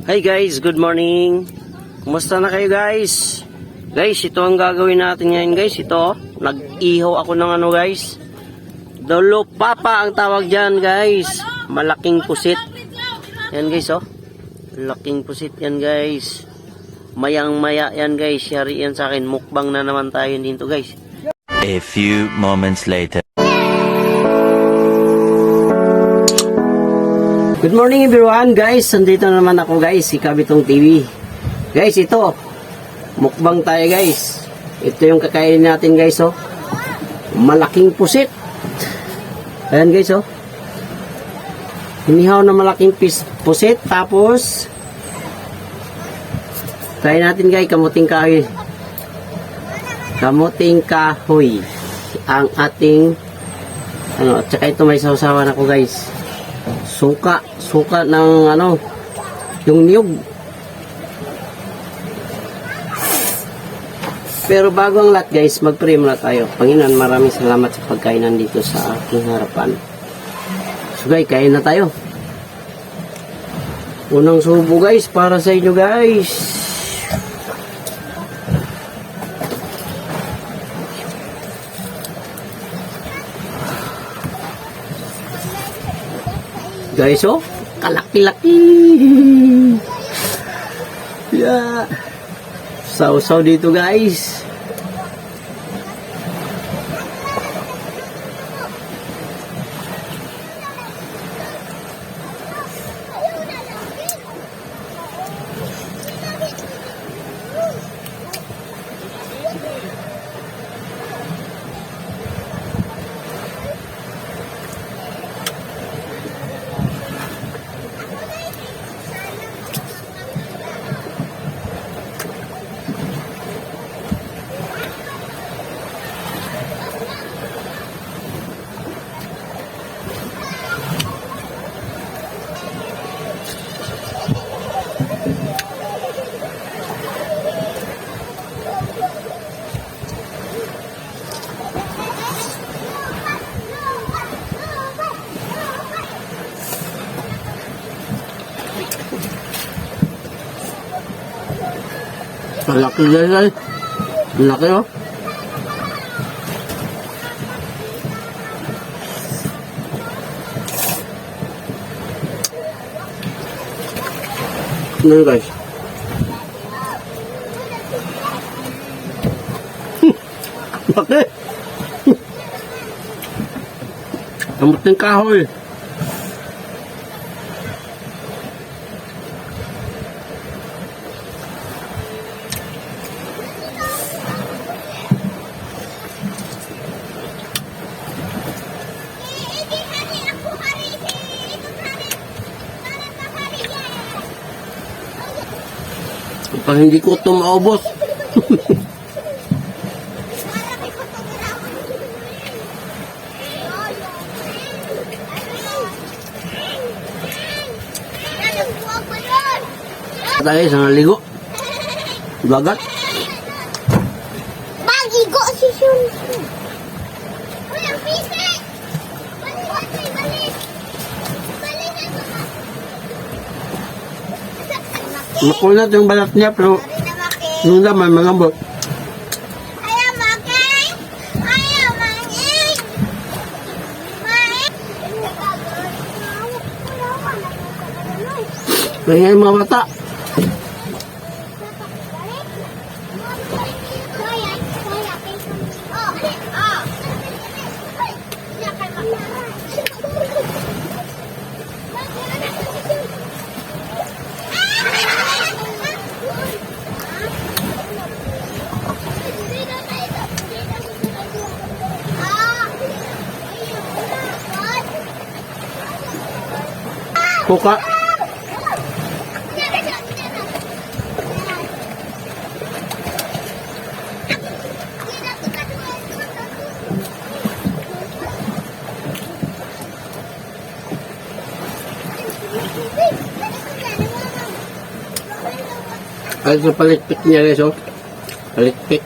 Hi guys, good morning. Kumusta na kayo guys? Guys, ito ang gagawin natin ngayon guys. Ito, nag-ihaw ako ng ano guys. Dolo papa ang tawag dyan guys. Malaking pusit. Yan guys oh. Malaking pusit yan guys. Mayang maya yan guys. Yari yan sa akin. Mukbang na naman tayo dito guys. A few moments later. Good morning everyone guys. Nandito naman ako guys. Si Kabitong TV. Guys, ito. Mukbang tayo guys. Ito yung kakainin natin guys oh. Malaking pusit. Ayan guys oh. Hinihaw na malaking pusit. Tapos try natin guys kamuting kahoy. Kamuting kahoy. Ang ating ano, at saka ito may sausawan ako guys. Suka ng ano, yung niyog. Pero bago ang lahat guys, mag-pray muna tayo. Panginoon, maraming salamat sa pagkainan dito sa aking harapan. So guys, kain na tayo. Unang subo guys, para sa inyo guys. Guys, oh, kalaki-laki. Yeah. Saw-saw dito, guys. Malaki guys. Malaki oh. Ano guys? Laki. Kamuting kahoy. Pag hindi ko ito maubos. Tayo sa naligo. Bagat. Magigo si Shun. Uy, ang pisi! Balik! Balik na ito. Makunat yung balat niya pero yung laman malambot. Ayaw makay! Ayaw manging! Kaya yung mga mata. Kuka. Ay, sa palikpik niya guys oh. Palikpik.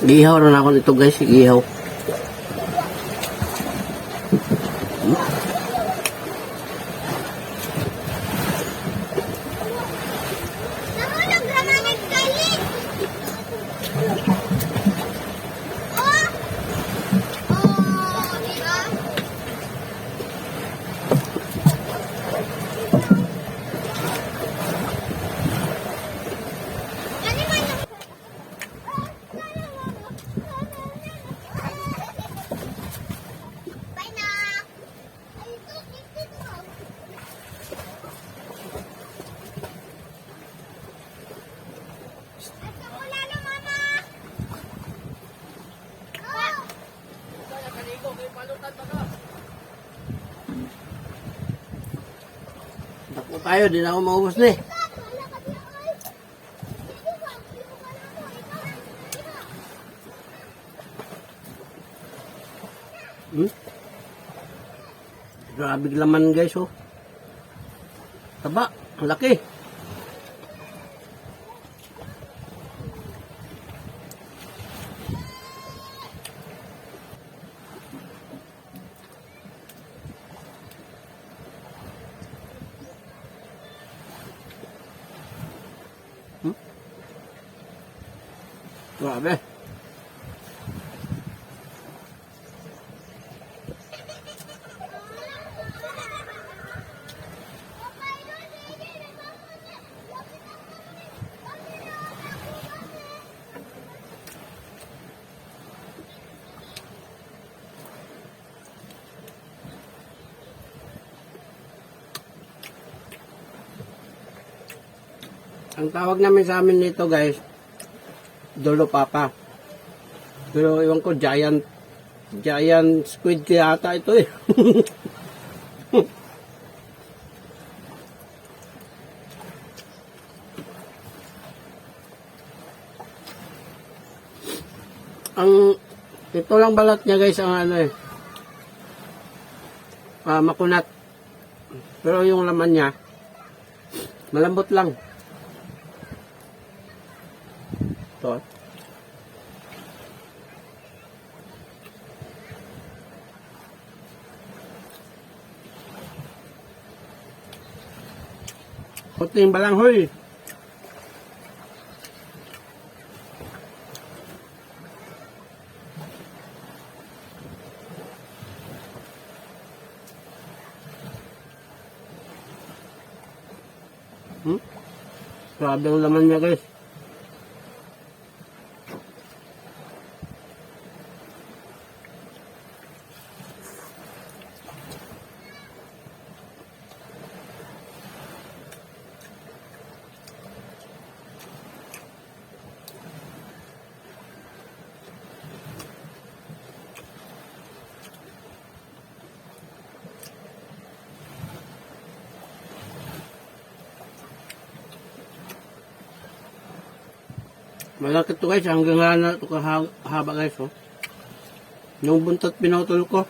Gihaw na ako nito guys, gihaw. Nahulog naman yung galit. Oh! Oh, diba? Ano man yung... Bye na! Ay, ito, titit mo. Ito ko lalo, mama! Oh! Takbo tayo, di na ako maubos na eh. Wala ka di ay. Dito ka, dito ka na ako. Ikaw. Grabe laman guys oh. Taba, ang laki. Grabe. Ang tawag namin sa amin nito guys, Dolo Papa. Pero iwan ko, giant squid kaya ata ito eh. Ito lang balat niya guys, ang ano eh, makunat. Pero yung laman niya, malambot lang. Ito. Puting balanghoy. Grabe ang laman niya guys. Malaki to guys, hanggang na ito kahaba guys oh. Yung buntot pinutol ko.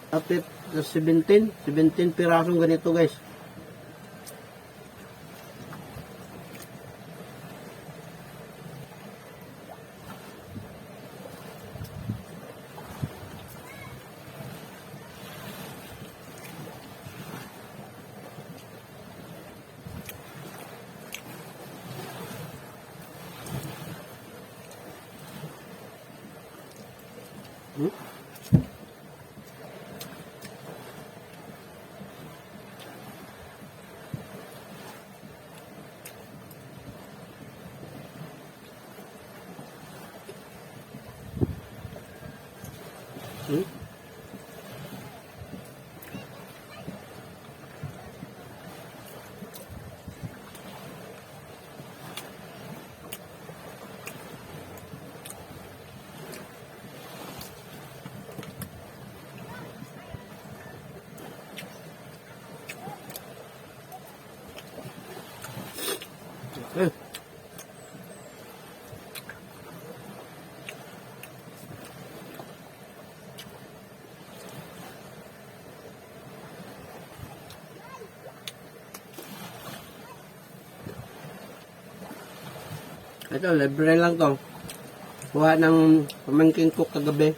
Apit 17 pirasong ganito guys. Eh. Ito, libre lang to. Kuha ng pamangking ko kagabi.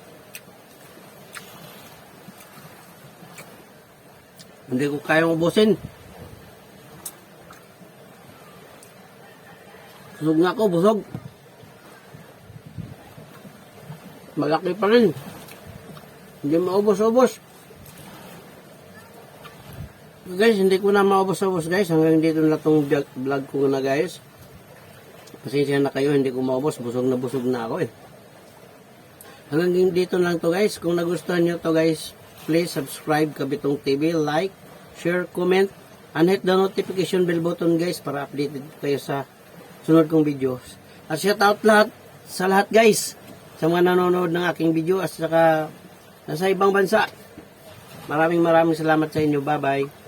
Hindi ko kayang ubusin. Busog na ako, busog. Malaki pa rin. Hindi maubos-ubos. Guys, hindi ko na maubos-ubos guys. Hanggang dito na itong vlog ko na guys. Pasensya na kayo, hindi ko maubos. Busog na ako eh. Hanggang dito lang to guys. Kung nagustuhan nyo to guys, please subscribe Kabitong TV, like, share, comment, and hit the notification bell button guys para updated kayo sa sunod kong videos. At shout out sa lahat guys, sa mga nanonood ng aking video at saka nasa ibang bansa. Maraming salamat sa inyo. Bye bye.